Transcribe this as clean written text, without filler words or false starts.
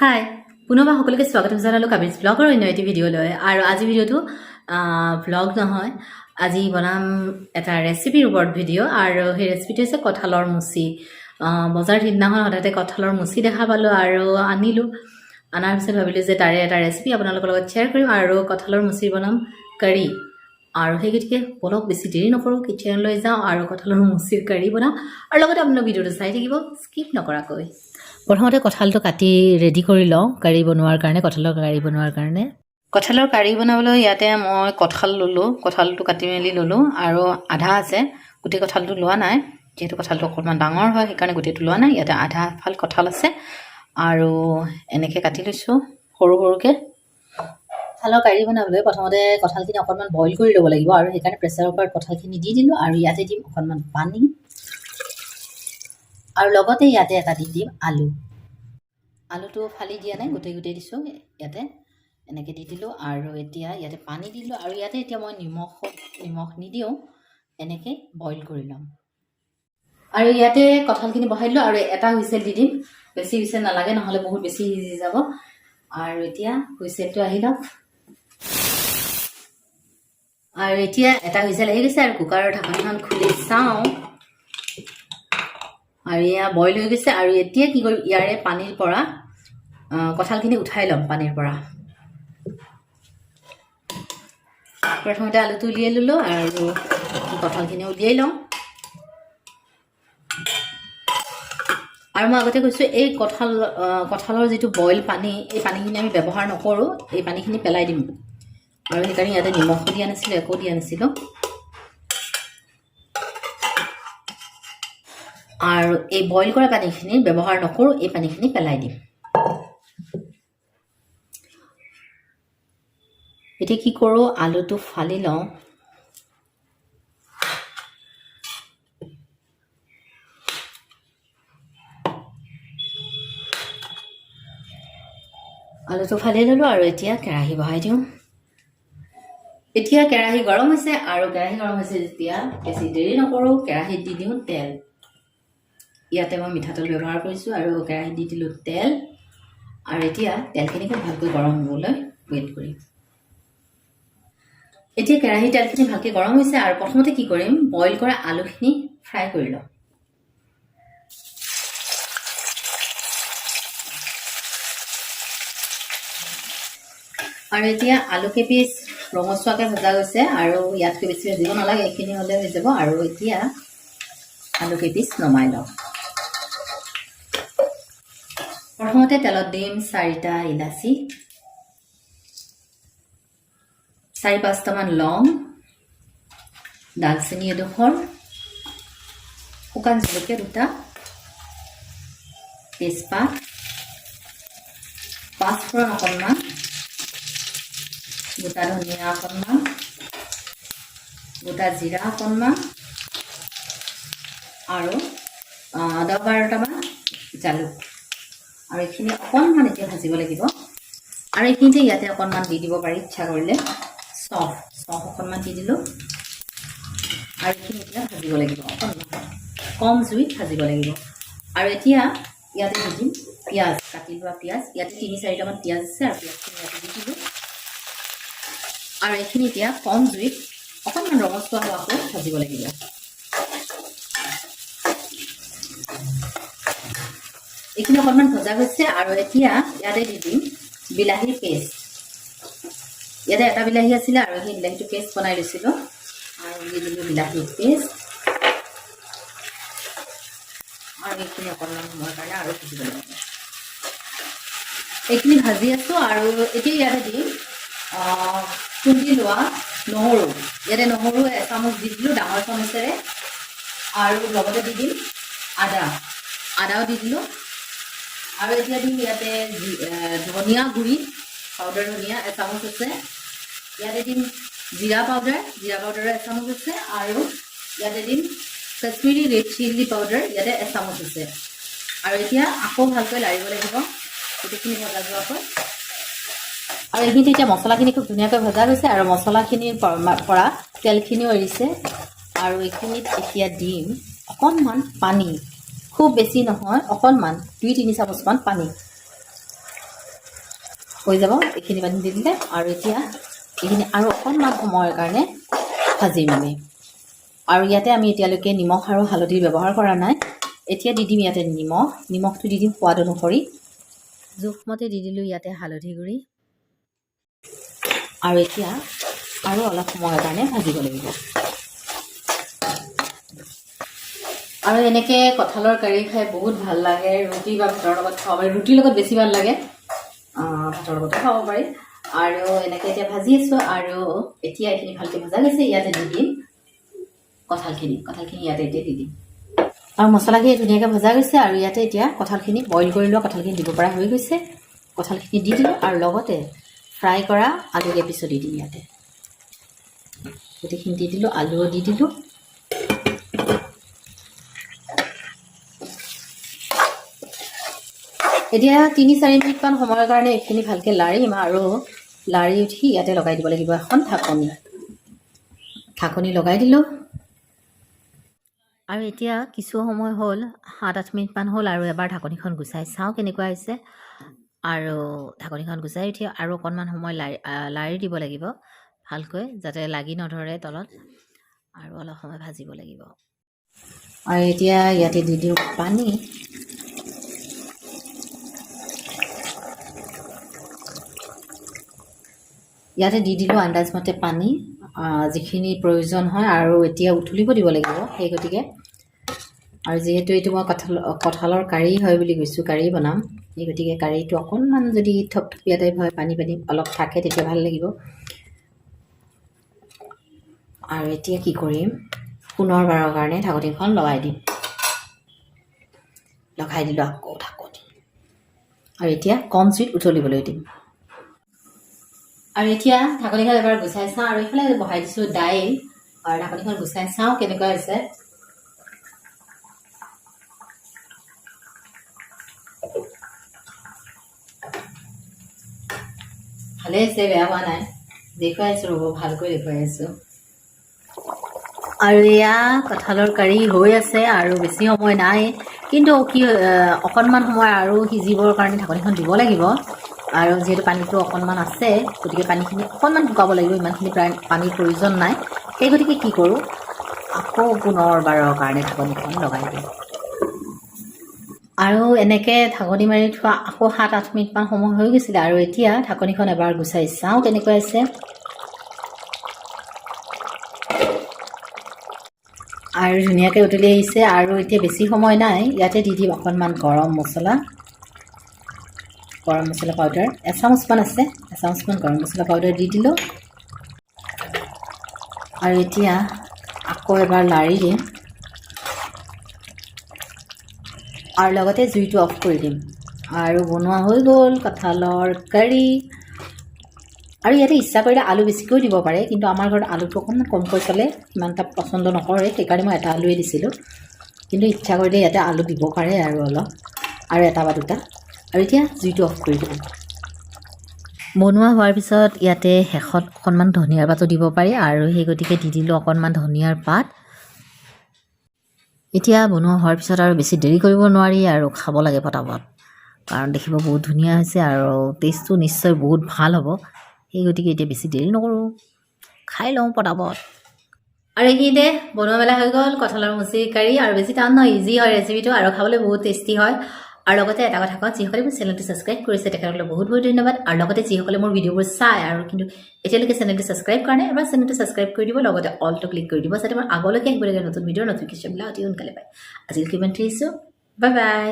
হাই পুনৰবাৰ সকলোকে স্বাগতম জনালোঁ কাবেৰীজ ব্লগৰ অন্য এটি ভিডিঅ'লৈ। আৰু আজি ভিডিঅ'টো ব্লগ নহয়, আজি বনাম এটা ৰেচিপিৰ ওপৰত ভিডিঅ'। আৰু সেই ৰেচিপিটো হৈছে কঁঠালৰ মুচি। বজাৰত সিদিনাখন হঠাতে কঁঠালৰ মুচি দেখা পালোঁ আৰু আনিলোঁ। অনাৰ পিছত ভাবিলোঁ যে তাৰে এটা ৰেচিপি আপোনালোকৰ লগত শ্বেয়াৰ কৰিম। আৰু কঁঠালৰ মুচি বনাম কাৰী। আৰু সেই গতিকে বলক বেছি দেৰি নকৰোঁ, কিচেনলৈ যাওঁ আৰু কঁঠালৰ মুচিৰ কাৰী বনাওঁ। আৰু লগতে আপোনাৰ ভিডিঅ'টো চাই থাকিব স্কিপ নকৰাকৈ। প্ৰথমতে কঁঠালটো কাটি ৰেডি কৰি লওঁ কাৰী বনোৱাৰ কাৰণে, কঁঠালৰ কাৰী বনোৱাৰ কাৰণে। কঁঠালৰ কাৰী বনাবলৈ ইয়াতে মই কঁঠাল ল'লোঁ, কঁঠালটো কাটি মেলি ল'লোঁ আৰু আধা আছে, গোটেই কঁঠালটো লোৱা নাই, যিহেতু কঁঠালটো অকণমান ডাঙৰ হয় সেইকাৰণে গোটেইটো লোৱা নাই। ইয়াতে আধা ফাল কঁঠাল আছে আৰু এনেকৈ কাটি লৈছোঁ সৰু সৰুকৈ। কঁঠালৰ কাৰী বনাবলৈ প্ৰথমতে কঁঠালখিনি অকণমান বইল কৰি ল'ব লাগিব আৰু সেইকাৰণে প্ৰেছাৰ কুকাৰত কঁঠালখিনি দি দিলোঁ আৰু ইয়াতে দিম অকণমান পানী আৰু লগতে ইয়াতে এটা দি দিম আলু। আলুটো ফালি দিয়া নাই, গোটেই দিছোঁ ইয়াতে, এনেকৈ দি দিলোঁ। আৰু এতিয়া ইয়াতে পানী দি দিলোঁ আৰু ইয়াতে এতিয়া মই নিমখ নিদিওঁ, এনেকৈ বইল কৰি ল'ম। আৰু ইয়াতে কঁঠালখিনি বহাই দিলোঁ আৰু এটা হুইচেল দি দিম, বেছি হুইচেল নালাগে নহ'লে বহুত বেছি সিজি যাব। আৰু এতিয়া হুইচেলটো আহি লওক। আৰু এতিয়া এটা হুইচেল আহি গৈছে আৰু কুকাৰৰ ঢাকনখন খুলি চাওঁ আৰু এয়া বইল হৈ গৈছে। আৰু এতিয়া কি কৰিম, ইয়াৰে পানীৰ পৰা কঁঠালখিনি উঠাই ল'ম পানীৰ পৰা। প্ৰথমতে আলুটো উলিয়াই ল'লোঁ আৰু কঁঠালখিনি উলিয়াই লওঁ। আৰু মই আগতে কৈছোঁ এই কঁঠালৰ যিটো বইল পানী, এই পানীখিনি আমি ব্যৱহাৰ নকৰোঁ, এই পানীখিনি পেলাই দিম। আৰু সেইকাৰণে ইয়াতে নিমখো দিয়া নাছিলোঁ, একো দিয়া নাছিলোঁ। আৰু এই বইল কৰা পানীখিনি ব্যৱহাৰ নকৰোঁ, এই পানীখিনি পেলাই দিম। এতিয়া কি কৰোঁ, আলুটো ফালি লওঁ। আলুটো ফালি ল'লোঁ আৰু এতিয়া কেৰাহী বহাই দিওঁ। এতিয়া কেৰাহী গৰম হৈছে আৰু কেৰাহী গৰম হৈছে যেতিয়া বেছি দেৰি নকৰোঁ, কেৰাহীত দি দিওঁ তেল। ইয়াতে মই মিঠাতেল ব্যৱহাৰ কৰিছোঁ আৰু কেৰাহীত দি দিলোঁ তেল। আৰু এতিয়া তেলখিনি খুব ভালকৈ গৰম হ'বলৈ ৱেইট কৰিম। এতিয়া কেৰাহী তেলখিনি ভালকৈ গৰম হৈছে আৰু প্ৰথমতে কি কৰিম, বইল কৰা আলুখিনি ফ্ৰাই কৰি লওঁ। আৰু এতিয়া আলু কেইপিচ ৰঙচুৱাকৈ ভজা গৈছে আৰু ইয়াতকৈ বেছি ভাজিব নালাগে, এইখিনি হ'লে হৈ যাব। আৰু এতিয়া আলু কেইপিচ নমাই লওঁ। প্ৰথমতে তেলত দিম 4টা ইলাচি, 4-5টামান লং, ডালচেনি এডোখৰ, শুকান জলকীয়া 2টা, তেজপাত, পাঁচফোৰণ অকণমান, গোটা ধনিয়া অকণমান, গোটা জিৰা অকণমান আৰু 10-12টামান জালুক। আৰু এইখিনি অকণমান এতিয়া ভাজিব লাগিব। আৰু এইখিনিতে ইয়াতে অকণমান দি দিব পাৰি ইচ্ছা কৰিলে, চফ অকণমান দি দিলোঁ। আৰু এইখিনি এতিয়া ভাজিব লাগিব, অকণমান কম জুইত ভাজিব লাগিব। আৰু এতিয়া ইয়াতে দি দিম পিঁয়াজ, কাটি লোৱা পিঁয়াজ। ইয়াতে 3-4টামান পিঁয়াজ আছে আৰু পিঁয়াজখিনি ইয়াতে দি দিলোঁ। আৰু এইখিনি এতিয়া কম জুইত অকণমান ৰঙচুৱা হোৱাকৈ ভাজিব লাগিব। এইখিনি অকণমান ভজা হৈছে আৰু এতিয়া ইয়াতে দি দিম বিলাহীৰ পেষ্ট। ইয়াতে এটা বিলাহী আছিলে আৰু সেই বিলাহীটো পেষ্ট বনাই লৈছিলোঁ আৰু দি দিলোঁ বিলাহীৰ পেষ্ট। আৰু এইখিনি অকণমান সময়ৰ কাৰণে আৰু ভাজিব লাগিব। এইখিনি ভাজি আছোঁ আৰু এতিয়া ইয়াতে দিম খুন্দি লোৱা নহৰু। ইয়াতে নহৰু এচামুচ দি দিলোঁ ডাঙৰ চামুচেৰে। আৰু লগতে দি দিম আদাও দি দিলোঁ। আৰু এতিয়া দিম ইয়াতে ধনিয়া গুড়ি, পাউডাৰ ধনিয়া এচামুচ আছে। ইয়াতে দিম জিৰা পাউডাৰৰ এচামুচ আছে। আৰু ইয়াতে দিম কাশ্মীৰী ৰেড চিলি পাউডাৰ, ইয়াতে এচামুচ আছে। আৰু এতিয়া আকৌ ভালকৈ লাৰিব লাগিব গোটেইখিনি ভজা যোৱাকৈ। আৰু এইখিনি এতিয়া মছলাখিনি খুব ধুনীয়াকৈ ভজা গৈছে আৰু মছলাখিনিৰ পৰা তেলখিনিও এৰিছে। আৰু এইখিনিত এতিয়া দিম অকণমান পানী, খুব বেছি নহয়, অকণমান 2-3 চামুচমান পানী। হৈ যাব এইখিনি পানী দি দিলে আৰু এতিয়া এইখিনি আৰু অকণমান সময়ৰ কাৰণে ভাজিম আমি আৰু ইয়াতে আমি এতিয়ালৈকে নিমখ আৰু হালধি ব্যৱহাৰ কৰা নাই এতিয়া দি দিম ইয়াতে নিমখটো দি দিম সোৱাদ অনুসৰি জোখমতে দি দিলোঁ ইয়াতে হালধি গুড়ি আৰু এতিয়া আৰু অলপ সময়ৰ কাৰণে ভাজিব লাগিব আৰু এনেকৈ কঁঠালৰ কাৰী খাই বহুত ভাল লাগে ৰুটি বা ভাতৰ লগত খাব পাৰি ৰুটিৰ লগত বেছি ভাল লাগে ভাতৰ লগতো খাব পাৰি আৰু এনেকৈ এতিয়া ভাজি আছোঁ আৰু এতিয়া এইখিনি ভালকৈ ভজা গৈছে ইয়াতে দি দিম কঁঠালখিনি ইয়াতে এতিয়া দি দিম আৰু মছলাখিনি ধুনীয়াকৈ ভজা গৈছে আৰু ইয়াতে এতিয়া কঁঠালখিনি বইল কৰি লোৱা কঁঠালখিনি দিব পৰা হৈ গৈছে কঁঠালখিনি দি দিলোঁ আৰু লগতে ফ্ৰাই কৰা আলু কেইপিচো দি দিম ইয়াতে গোটেইখিনি দি দিলোঁ আলুও দি দিলোঁ এতিয়া ৩-৪ মিনিটমান সময়ৰ কাৰণে এইখিনি ভালকৈ লাৰিম আৰু লাৰি উঠি ইয়াতে লগাই দিব লাগিব এখন ঢাকনি লগাই দিলোঁ আৰু এতিয়া কিছু সময় হ'ল ৭-৮ মিনিটমান হ'ল আৰু এবাৰ ঢাকনিখন গুচাই চাওঁ কেনেকুৱা হৈছে আৰু ঢাকনিখন গুচাই উঠি আৰু অকণমান সময় লাৰি দিব লাগিব ভালকৈ যাতে লাগি নধৰে তলত আৰু অলপ সময় ভাজিব লাগিব আৰু এতিয়া ইয়াতে দি দিওঁ পানী ইয়াতে দি দিলোঁ আন্দাজমতে পানী যিখিনি প্ৰয়োজন হয় আৰু এতিয়া উতলিব দিব লাগিব সেই গতিকে আৰু যিহেতু এইটো মই কঁঠালৰ কাৰী হয় বুলি কৈছোঁ কাৰী বনাম সেই গতিকে কাৰীটো অকণমান যদি থপথপীয়া টাইপ হয় পানী অলপ থাকে তেতিয়া ভাল লাগিব আৰু এতিয়া কি কৰিম পুনৰবাৰৰ কাৰণে ঢাকনিখন লগাই দিলোঁ আকৌ ঢাকনি আৰু এতিয়া কম জুইত উতলিবলৈ দিম আৰু এতিয়া ঢাকনিখন এবাৰ গুচাই চাওঁ আৰু এইফালে বহাই দিছোঁ দাইল আৰু ঢাকনিখন গুচাই চাওঁ কেনেকুৱা হৈছে ভালে হৈছে বেয়া হোৱা নাই দেখুৱাই আছোঁ ৰ'ব ভালকৈ দেখুৱাই আছোঁ আৰু এয়া কঁঠালৰ কাৰী হৈ আছে আৰু বেছি সময় নাই কিন্তু অকণমান সময় আৰু সিজিবৰ কাৰণে ঢাকনিখন দিব লাগিব আৰু যিহেতু পানীটো অকণমান আছে গতিকে পানীখিনি অকণমান শুকাব লাগিব ইমানখিনি পানীৰ প্ৰয়োজন নাই সেই গতিকে কি কৰোঁ আকৌ পুনৰবাৰৰ কাৰণে ঢাকনিখন লগাই দিওঁ আৰু এনেকৈ ঢাকনি মাৰি থোৱা আকৌ ৭-৮ মিনিটমান সময় হৈ গৈছিলে আৰু এতিয়া ঢাকনিখন এবাৰ গুচাই চাওঁ কেনেকুৱা হৈছে আৰু ধুনীয়াকৈ উতলি আহিছে আৰু এতিয়া বেছি সময় নাই ইয়াতে দি দিম অকণমান গৰম মছলা পাউডাৰ এচামুচমান আছে এচামুচমান গৰম মছলা পাউডাৰ দি দিলোঁ আৰু এতিয়া আকৌ এবাৰ লাৰি দিম আৰু লগতে জুইটো অফ কৰি দিম আৰু বনোৱা হৈ গ'ল কঁঠালৰ কাৰী আৰু ইয়াতে ইচ্ছা কৰিলে আলু বেছিকৈও দিব পাৰে কিন্তু আমাৰ ঘৰত আলুটো অকণমান কমকৈ চলে ইমান এটা পচন্দ নকৰে সেইকাৰণে মই এটা আলুৱে দিছিলোঁ কিন্তু ইচ্ছা কৰিলে ইয়াতে আলু দিব পাৰে আৰু অলপ আৰু এটা বা দুটা আৰু এতিয়া জুইটো অফ কৰি দিলোঁ বনোৱা হোৱাৰ পিছত ইয়াতে শেষত অকণমান ধনিয়াৰ পাতো দিব পাৰি আৰু সেই গতিকে দি দিলোঁ অকণমান ধনিয়াৰ পাত এতিয়া বনোৱা হোৱাৰ পিছত আৰু বেছি দেৰি কৰিব নোৱাৰি আৰু খাব লাগে পটাপট কাৰণ দেখিব বহুত ধুনীয়া হৈছে আৰু টেষ্টটো নিশ্চয় বহুত ভাল হ'ব সেই গতিকে এতিয়া বেছি দেৰি নকৰোঁ খাই লওঁ পটাপট আৰু এইখিনিতে বনোৱা মেলা হৈ গ'ল কঁঠালৰ মুচি কাৰী আৰু বেছি টান নহয় ইজি হয় ৰেচিপিটো আৰু খাবলৈ বহুত টেষ্টি হয় আৰু লগতে এটা কথা কওঁ যিসকলে মোৰ চেনেলটো ছাবস্ক্ৰাইব কৰিছে তেখেতসকলে বহুত বহুত ধন্যবাদ আৰু লগতে যিসকলে মোৰ ভিডিঅ'বোৰ চাই আৰু কিন্তু এতিয়ালৈকে চেনেলটো ছাবস্ক্ৰাইব কৰা নাই এবাৰ চেনেলটো ছাবস্ক্ৰাইব কৰি দিব লগতে অলটো ক্লিক কৰি দিব যাতে মই আগলৈকে আহিবলগীয়া নতুন ভিডিঅ'ৰ নটিফিকেশ্যনবিলাক অতি সোনকালে পায় আজিলৈকে ইমান থৈছোঁ বাই বাই